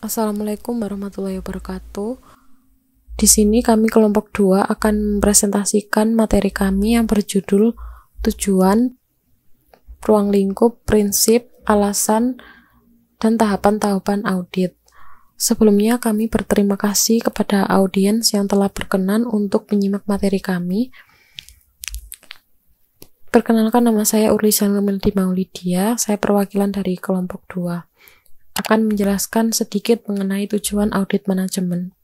Assalamualaikum warahmatullahi wabarakatuh. Di sini kami kelompok 2 akan mempresentasikan materi kami yang berjudul tujuan, ruang lingkup, prinsip, alasan, dan tahapan-tahapan audit. Sebelumnya kami berterima kasih kepada audiens yang telah berkenan untuk menyimak materi kami. Perkenalkan, nama saya Urlisan Meldi Maulidia, saya perwakilan dari kelompok 2. Akan menjelaskan sedikit mengenai tujuan audit manajemen.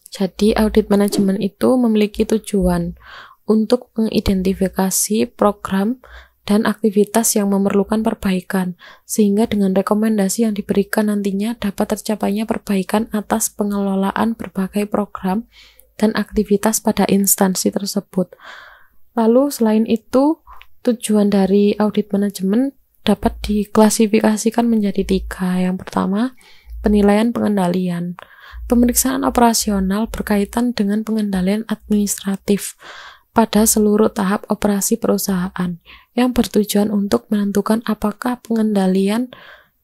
Jadi, audit manajemen itu memiliki tujuan untuk mengidentifikasi program dan aktivitas yang memerlukan perbaikan, sehingga dengan rekomendasi yang diberikan nantinya dapat tercapainya perbaikan atas pengelolaan berbagai program dan aktivitas pada instansi tersebut. Lalu, selain itu, tujuan dari audit manajemen dapat diklasifikasikan menjadi 3. Yang pertama, penilaian pengendalian. Pemeriksaan operasional berkaitan dengan pengendalian administratif pada seluruh tahap operasi perusahaan yang bertujuan untuk menentukan apakah pengendalian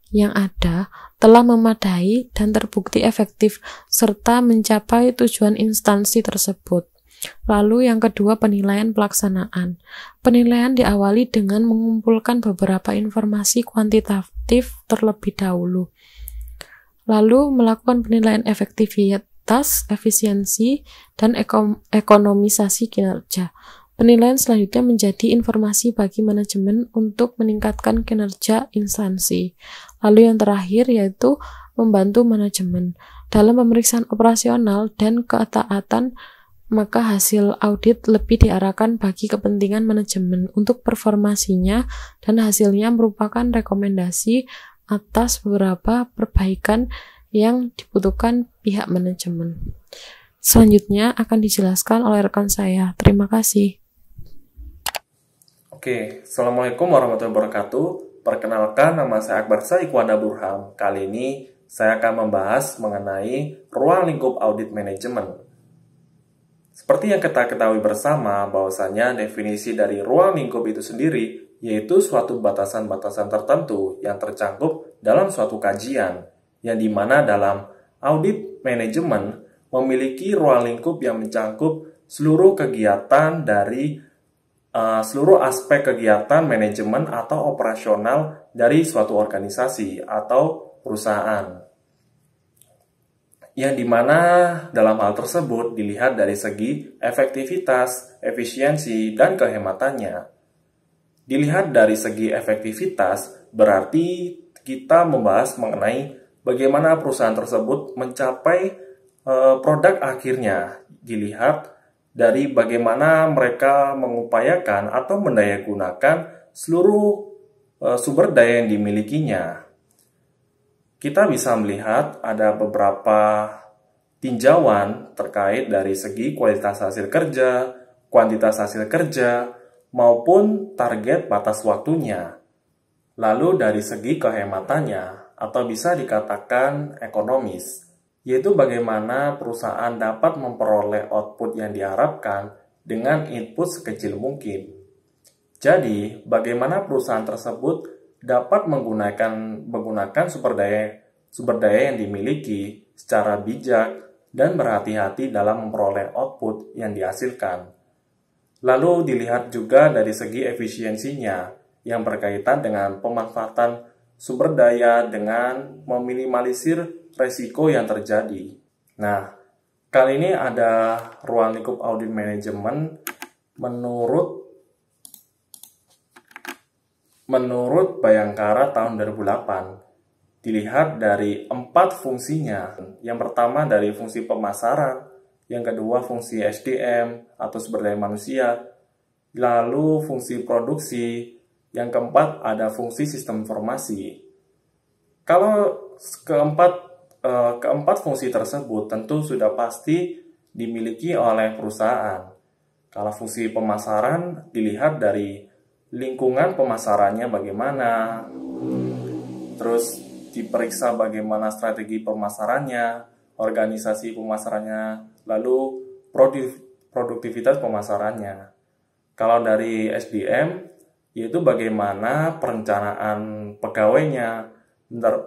yang ada telah memadai dan terbukti efektif serta mencapai tujuan instansi tersebut. Lalu yang kedua, penilaian pelaksanaan. Penilaian diawali dengan mengumpulkan beberapa informasi kuantitatif terlebih dahulu. Lalu melakukan penilaian efektivitas, efisiensi, dan ekonomisasi kinerja. Penilaian selanjutnya menjadi informasi bagi manajemen untuk meningkatkan kinerja instansi. Lalu yang terakhir yaitu membantu manajemen dalam pemeriksaan operasional dan ketaatan, maka hasil audit lebih diarahkan bagi kepentingan manajemen untuk performasinya dan hasilnya merupakan rekomendasi atas beberapa perbaikan yang dibutuhkan pihak manajemen. Selanjutnya akan dijelaskan oleh rekan saya. Terima kasih. Oke, Assalamualaikum warahmatullahi wabarakatuh. Perkenalkan, nama saya Akbar Saikwanda Burham. Kali ini saya akan membahas mengenai ruang lingkup audit manajemen. Seperti yang kita ketahui bersama, bahwasanya definisi dari ruang lingkup itu sendiri yaitu suatu batasan-batasan tertentu yang tercakup dalam suatu kajian, yang dimana dalam audit manajemen memiliki ruang lingkup yang mencakup seluruh kegiatan dari seluruh aspek kegiatan manajemen atau operasional dari suatu organisasi atau perusahaan. Yang dimana dalam hal tersebut dilihat dari segi efektivitas, efisiensi, dan kehematannya. Dilihat dari segi efektivitas, berarti kita membahas mengenai bagaimana perusahaan tersebut mencapai produk akhirnya. Dilihat dari bagaimana mereka mengupayakan atau mendayagunakan seluruh sumber daya yang dimilikinya. Kita bisa melihat ada beberapa tinjauan terkait dari segi kualitas hasil kerja, kuantitas hasil kerja, maupun target batas waktunya. Lalu dari segi kehematannya, atau bisa dikatakan ekonomis, yaitu bagaimana perusahaan dapat memperoleh output yang diharapkan dengan input sekecil mungkin. Jadi, bagaimana perusahaan tersebut dapat menggunakan sumber daya yang dimiliki secara bijak dan berhati-hati dalam memperoleh output yang dihasilkan. Lalu dilihat juga dari segi efisiensinya yang berkaitan dengan pemanfaatan sumber daya dengan meminimalisir resiko yang terjadi. Nah, kali ini ada ruang lingkup audit manajemen menurut Bayangkara tahun 2008, dilihat dari 4 fungsinya. Yang pertama dari fungsi pemasaran, yang kedua fungsi SDM atau sumber daya manusia, lalu fungsi produksi, yang keempat ada fungsi sistem informasi. Kalau keempat fungsi tersebut tentu sudah pasti dimiliki oleh perusahaan. Kalau fungsi pemasaran dilihat dari lingkungan pemasarannya bagaimana, terus diperiksa bagaimana strategi pemasarannya, organisasi pemasarannya, lalu produktivitas pemasarannya. Kalau dari SDM, yaitu bagaimana perencanaan pegawainya,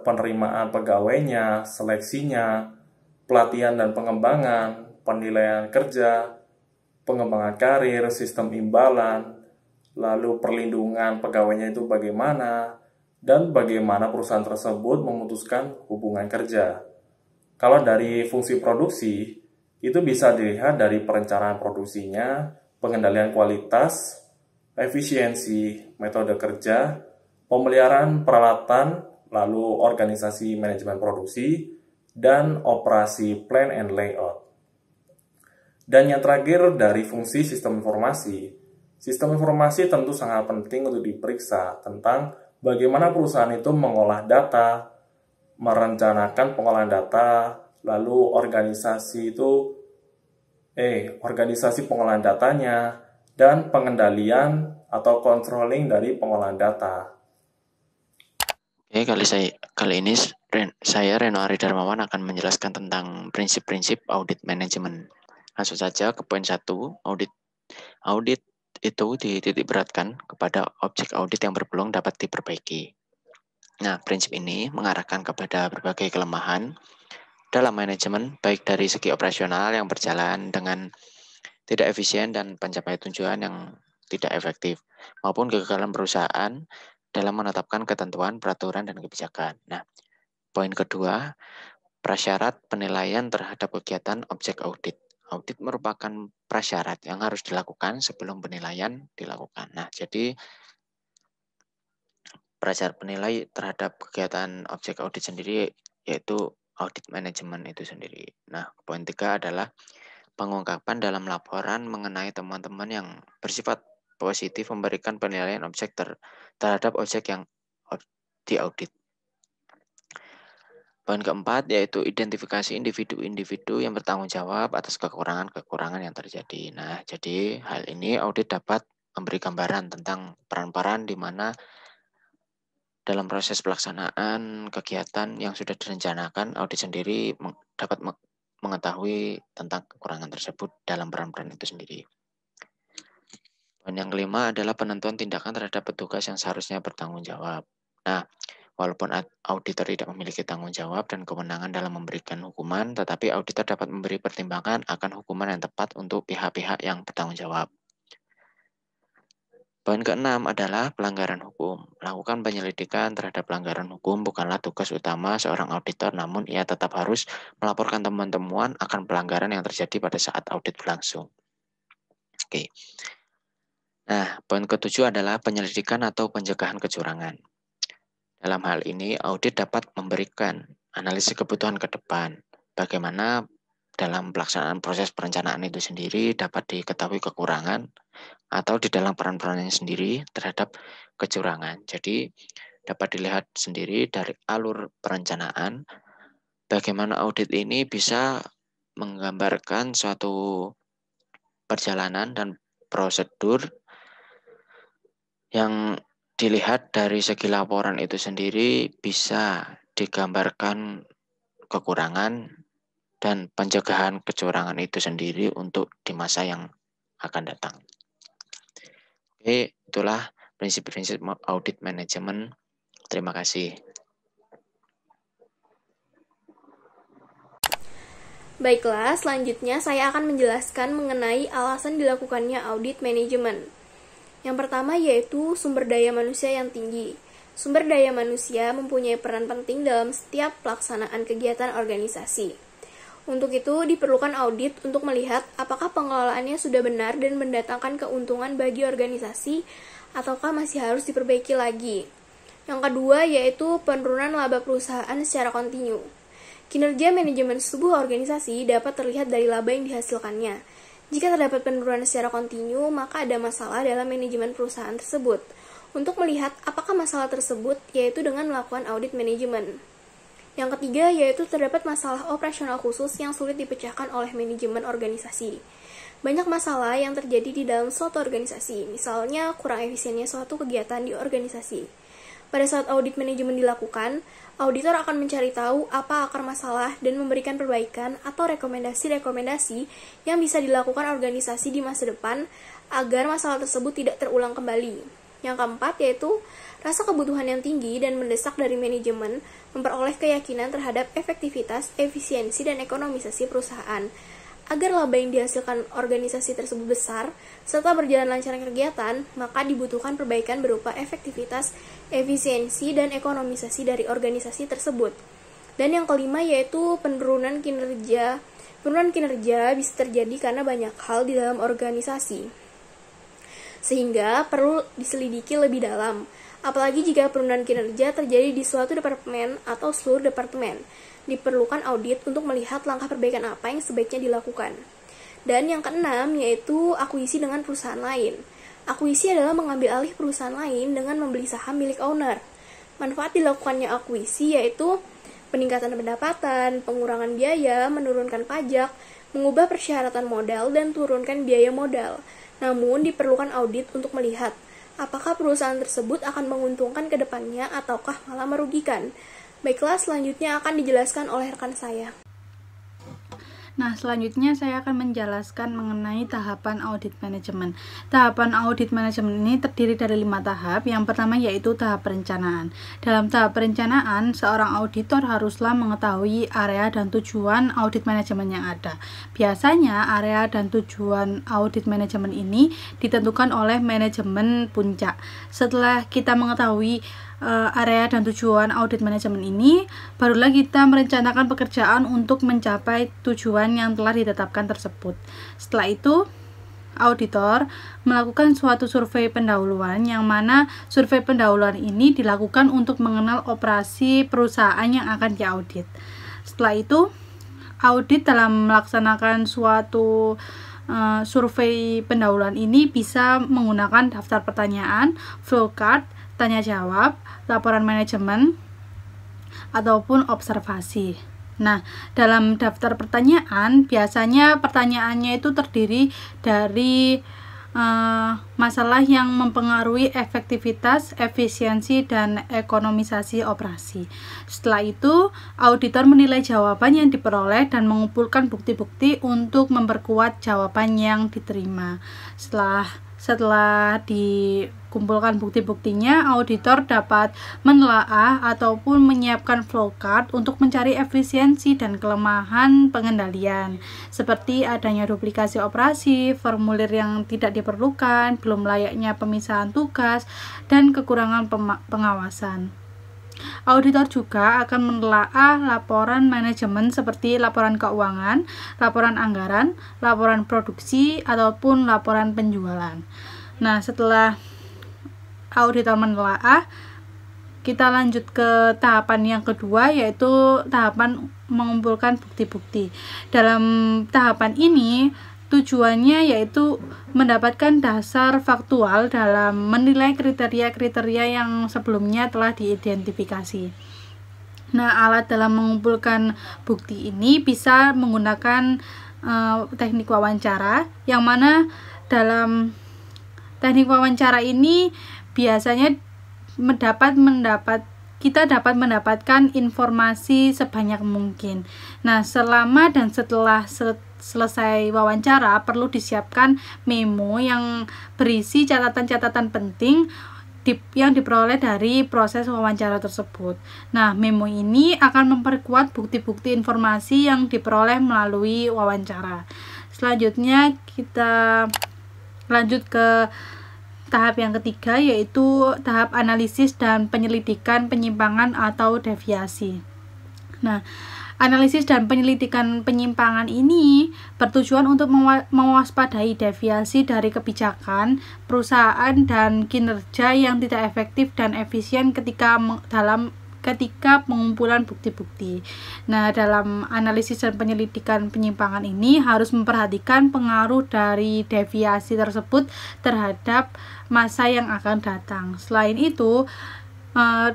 penerimaan pegawainya, seleksinya, pelatihan dan pengembangan, penilaian kerja, pengembangan karir, sistem imbalan, lalu perlindungan pegawainya itu bagaimana, dan bagaimana perusahaan tersebut memutuskan hubungan kerja. Kalau dari fungsi produksi, itu bisa dilihat dari perencanaan produksinya, pengendalian kualitas, efisiensi, metode kerja, pemeliharaan peralatan, lalu organisasi manajemen produksi, dan operasi plan and layout. Dan yang terakhir dari fungsi sistem informasi. Sistem informasi tentu sangat penting untuk diperiksa tentang bagaimana perusahaan itu mengolah data, merencanakan pengolahan data, lalu organisasi pengolahan datanya, dan pengendalian atau controlling dari pengolahan data. Oke, kali ini saya Reno Ari Darmawan akan menjelaskan tentang prinsip-prinsip audit manajemen. Langsung saja ke poin 1, audit. Audit itu dititik beratkan kepada objek audit yang berpeluang dapat diperbaiki. Nah, prinsip ini mengarahkan kepada berbagai kelemahan dalam manajemen, baik dari segi operasional yang berjalan dengan tidak efisien dan pencapaian tujuan yang tidak efektif, maupun kegagalan perusahaan dalam menetapkan ketentuan, peraturan, dan kebijakan. Nah, poin kedua, prasyarat penilaian terhadap kegiatan objek audit. Audit merupakan prasyarat yang harus dilakukan sebelum penilaian dilakukan. Nah, jadi prasyarat penilai terhadap kegiatan objek audit sendiri yaitu audit manajemen itu sendiri. Nah, poin 3 adalah pengungkapan dalam laporan mengenai teman-teman yang bersifat positif memberikan penilaian objek terhadap objek yang diaudit. Poin keempat yaitu identifikasi individu-individu yang bertanggung jawab atas kekurangan-kekurangan yang terjadi. Nah, jadi hal ini audit dapat memberi gambaran tentang peran-peran di mana dalam proses pelaksanaan kegiatan yang sudah direncanakan, audit sendiri dapat mengetahui tentang kekurangan tersebut dalam peran-peran itu sendiri. Poin yang kelima adalah penentuan tindakan terhadap petugas yang seharusnya bertanggung jawab. Nah, walaupun auditor tidak memiliki tanggung jawab dan kewenangan dalam memberikan hukuman, tetapi auditor dapat memberi pertimbangan akan hukuman yang tepat untuk pihak-pihak yang bertanggung jawab. Poin keenam adalah pelanggaran hukum. Melakukan penyelidikan terhadap pelanggaran hukum bukanlah tugas utama seorang auditor, namun ia tetap harus melaporkan temuan-temuan akan pelanggaran yang terjadi pada saat audit berlangsung. Oke. Nah, poin ketujuh adalah penyelidikan atau pencegahan kecurangan. Dalam hal ini, audit dapat memberikan analisis kebutuhan ke depan. Bagaimana dalam pelaksanaan proses perencanaan itu sendiri dapat diketahui kekurangan atau di dalam peran-perannya sendiri terhadap kecurangan. Jadi dapat dilihat sendiri dari alur perencanaan bagaimana audit ini bisa menggambarkan suatu perjalanan dan prosedur yang dilihat dari segi laporan itu sendiri bisa digambarkan kekurangan dan pencegahan kecurangan itu sendiri untuk di masa yang akan datang. Oke, itulah prinsip-prinsip audit manajemen. Terima kasih. Baiklah, selanjutnya saya akan menjelaskan mengenai alasan dilakukannya audit manajemen. Yang pertama yaitu sumber daya manusia yang tinggi. Sumber daya manusia mempunyai peran penting dalam setiap pelaksanaan kegiatan organisasi. Untuk itu, diperlukan audit untuk melihat apakah pengelolaannya sudah benar dan mendatangkan keuntungan bagi organisasi ataukah masih harus diperbaiki lagi. Yang kedua yaitu penurunan laba perusahaan secara kontinu. Kinerja manajemen sebuah organisasi dapat terlihat dari laba yang dihasilkannya. Jika terdapat penurunan secara kontinu, maka ada masalah dalam manajemen perusahaan tersebut. Untuk melihat apakah masalah tersebut, yaitu dengan melakukan audit manajemen. Yang ketiga yaitu terdapat masalah operasional khusus yang sulit dipecahkan oleh manajemen organisasi. Banyak masalah yang terjadi di dalam suatu organisasi, misalnya kurang efisiennya suatu kegiatan di organisasi. Pada saat audit manajemen dilakukan, auditor akan mencari tahu apa akar masalah dan memberikan perbaikan atau rekomendasi-rekomendasi yang bisa dilakukan organisasi di masa depan agar masalah tersebut tidak terulang kembali. Yang keempat yaitu Rasa kebutuhan yang tinggi dan mendesak dari manajemen memperoleh keyakinan terhadap efektivitas, efisiensi, dan ekonomisasi perusahaan. Agar laba yang dihasilkan organisasi tersebut besar, serta berjalan lancar kegiatan, maka dibutuhkan perbaikan berupa efektivitas, efisiensi, dan ekonomisasi dari organisasi tersebut. Dan yang kelima yaitu penurunan kinerja. Penurunan kinerja bisa terjadi karena banyak hal di dalam organisasi, sehingga perlu diselidiki lebih dalam. Apalagi jika penurunan kinerja terjadi di suatu departemen atau seluruh departemen, diperlukan audit untuk melihat langkah perbaikan apa yang sebaiknya dilakukan. Dan yang keenam yaitu akuisisi dengan perusahaan lain. Akuisisi adalah mengambil alih perusahaan lain dengan membeli saham milik owner. Manfaat dilakukannya akuisisi yaitu peningkatan pendapatan, pengurangan biaya, menurunkan pajak, mengubah persyaratan modal, dan turunkan biaya modal. Namun diperlukan audit untuk melihat apakah perusahaan tersebut akan menguntungkan ke depannya ataukah malah merugikan. Baiklah, selanjutnya akan dijelaskan oleh rekan saya. Nah, selanjutnya saya akan menjelaskan mengenai tahapan audit manajemen. Tahapan audit manajemen ini terdiri dari 5 tahap. Yang pertama yaitu tahap perencanaan. Dalam tahap perencanaan, seorang auditor haruslah mengetahui area dan tujuan audit manajemen yang ada. Biasanya, area dan tujuan audit manajemen ini ditentukan oleh manajemen puncak. Setelah kita mengetahui area dan tujuan audit manajemen ini, barulah kita merencanakan pekerjaan untuk mencapai tujuan yang telah ditetapkan tersebut. Setelah itu, auditor melakukan suatu survei pendahuluan, yang mana survei pendahuluan ini dilakukan untuk mengenal operasi perusahaan yang akan diaudit. Setelah itu, audit dalam melaksanakan suatu survei pendahuluan ini bisa menggunakan daftar pertanyaan, flowchart, tanya jawab, laporan manajemen, ataupun observasi. Nah, dalam daftar pertanyaan, biasanya pertanyaannya itu terdiri dari masalah yang mempengaruhi efektivitas, efisiensi, dan ekonomisasi operasi. Setelah itu, auditor menilai jawaban yang diperoleh dan mengumpulkan bukti-bukti untuk memperkuat jawaban yang diterima. Setelah dikumpulkan bukti-buktinya, auditor dapat menelaah ataupun menyiapkan flowchart untuk mencari efisiensi dan kelemahan pengendalian, seperti adanya duplikasi operasi, formulir yang tidak diperlukan, belum layaknya pemisahan tugas, dan kekurangan pengawasan. Auditor juga akan menelaah laporan manajemen seperti laporan keuangan, laporan anggaran, laporan produksi, ataupun laporan penjualan. Nah, setelah auditor menelaah, kita lanjut ke tahapan yang kedua, yaitu tahapan mengumpulkan bukti-bukti. Dalam tahapan ini, tujuannya yaitu mendapatkan dasar faktual dalam menilai kriteria-kriteria yang sebelumnya telah diidentifikasi. Nah, alat dalam mengumpulkan bukti ini bisa menggunakan teknik wawancara, yang mana dalam teknik wawancara ini biasanya kita dapat mendapatkan informasi sebanyak mungkin. Nah, selama dan setelah selesai wawancara, perlu disiapkan memo yang berisi catatan-catatan penting yang diperoleh dari proses wawancara tersebut. Nah, memo ini akan memperkuat bukti-bukti informasi yang diperoleh melalui wawancara. Selanjutnya, kita lanjut ke tahap yang ketiga, yaitu tahap analisis dan penyelidikan penyimpangan atau deviasi. Nah, analisis dan penyelidikan penyimpangan ini bertujuan untuk mewaspadai deviasi dari kebijakan perusahaan dan kinerja yang tidak efektif dan efisien ketika pengumpulan bukti-bukti. Nah, dalam analisis dan penyelidikan penyimpangan ini harus memperhatikan pengaruh dari deviasi tersebut terhadap masa yang akan datang. Selain itu,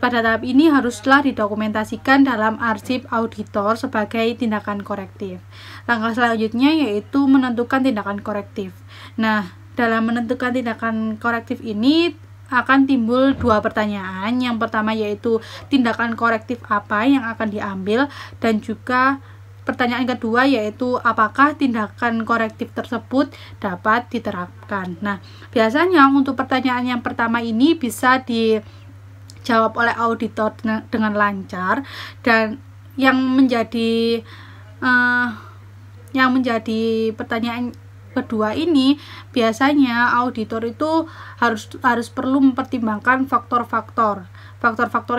pada tahap ini haruslah didokumentasikan dalam arsip auditor sebagai tindakan korektif. Langkah selanjutnya yaitu menentukan tindakan korektif. Nah, dalam menentukan tindakan korektif ini akan timbul 2 pertanyaan. Yang pertama yaitu tindakan korektif apa yang akan diambil, dan juga pertanyaan kedua yaitu apakah tindakan korektif tersebut dapat diterapkan. Nah, biasanya untuk pertanyaan yang pertama ini bisa dijawab oleh auditor dengan lancar. Dan yang menjadi pertanyaan kedua ini, biasanya auditor itu harus perlu mempertimbangkan faktor-faktor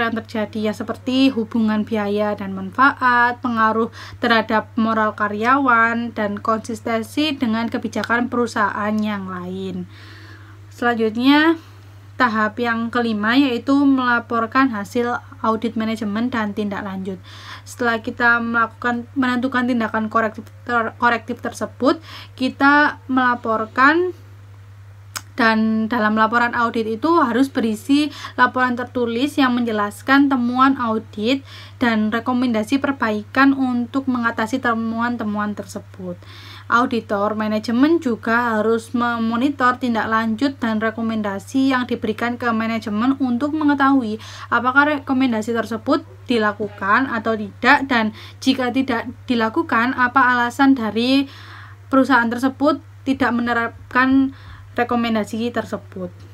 yang terjadi, ya seperti hubungan biaya dan manfaat, pengaruh terhadap moral karyawan, dan konsistensi dengan kebijakan perusahaan yang lain. Selanjutnya, tahap yang kelima yaitu melaporkan hasil audit manajemen dan tindak lanjut. Setelah kita menentukan tindakan korektif tersebut, kita melaporkan, dan dalam laporan audit itu harus berisi laporan tertulis yang menjelaskan temuan audit dan rekomendasi perbaikan untuk mengatasi temuan-temuan tersebut. Auditor manajemen juga harus memonitor tindak lanjut dan rekomendasi yang diberikan ke manajemen untuk mengetahui apakah rekomendasi tersebut dilakukan atau tidak, dan jika tidak dilakukan, apa alasan dari perusahaan tersebut tidak menerapkan rekomendasi tersebut.